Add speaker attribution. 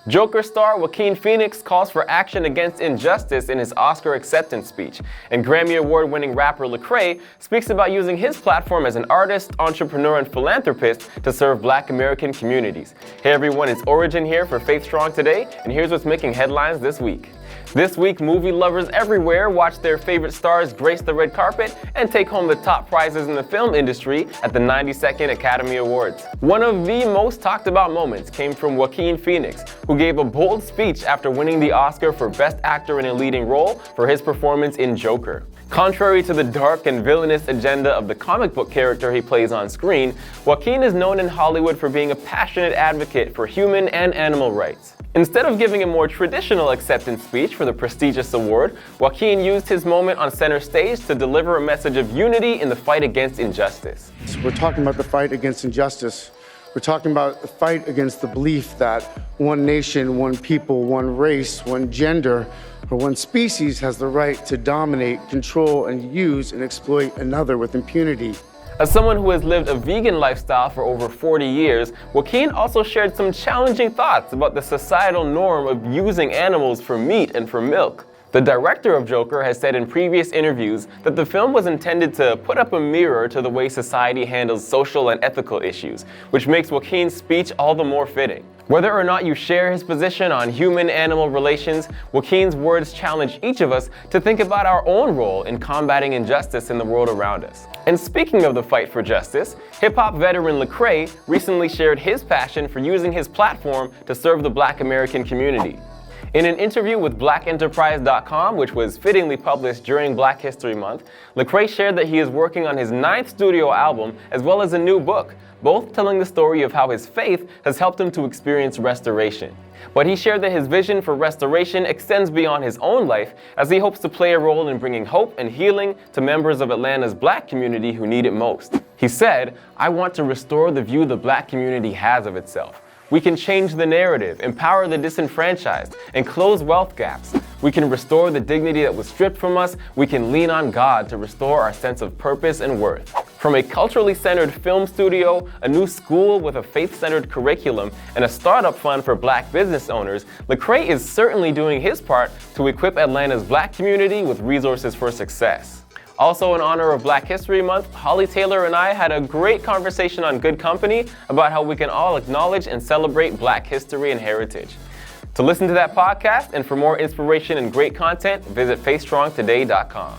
Speaker 1: Joker star Joaquin Phoenix calls for action against injustice in his Oscar acceptance speech, and Grammy Award-winning rapper Lecrae speaks about using his platform as an artist, entrepreneur, and philanthropist to serve Black American communities. Hey everyone, it's Origin here for Faith Strong Today, and here's what's making headlines this week. This week, movie lovers everywhere watch their favorite stars grace the red carpet and take home the top prizes in the film industry at the 92nd Academy Awards. One of the most talked about moments came from Joaquin Phoenix, who gave a bold speech after winning the Oscar for Best Actor in a Leading Role for his performance in Joker. Contrary to the dark and villainous agenda of the comic book character he plays on screen, Joaquin is known in Hollywood for being a passionate advocate for human and animal rights. Instead of giving a more traditional acceptance speech for the prestigious award, Joaquin used his moment on center stage to deliver a message of unity in the fight against injustice.
Speaker 2: We're talking about the fight against injustice. We're talking about the fight against the belief that one nation, one people, one race, one gender, or one species has the right to dominate, control, and use and exploit another with impunity.
Speaker 1: As someone who has lived a vegan lifestyle for over 40 years, Joaquin also shared some challenging thoughts about the societal norm of using animals for meat and for milk. The director of Joker has said in previous interviews that the film was intended to put up a mirror to the way society handles social and ethical issues, which makes Joaquin's speech all the more fitting. Whether or not you share his position on human-animal relations, Joaquin's words challenge each of us to think about our own role in combating injustice in the world around us. And speaking of the fight for justice, hip-hop veteran Lecrae recently shared his passion for using his platform to serve the Black American community. In an interview with BlackEnterprise.com, which was fittingly published during Black History Month, Lecrae shared that he is working on his 9th studio album as well as a new book, both telling the story of how his faith has helped him to experience restoration. But he shared that his vision for restoration extends beyond his own life, as he hopes to play a role in bringing hope and healing to members of Atlanta's Black community who need it most. He said, "I want to restore the view the Black community has of itself. We can change the narrative, empower the disenfranchised, and close wealth gaps. We can restore the dignity that was stripped from us. We can lean on God to restore our sense of purpose and worth." From a culturally centered film studio, a new school with a faith-centered curriculum, and a startup fund for Black business owners, Lecrae is certainly doing his part to equip Atlanta's Black community with resources for success. Also, in honor of Black History Month, Holly Taylor and I had a great conversation on Good Company about how we can all acknowledge and celebrate Black history and heritage. To listen to that podcast and for more inspiration and great content, visit faithstrongtoday.com.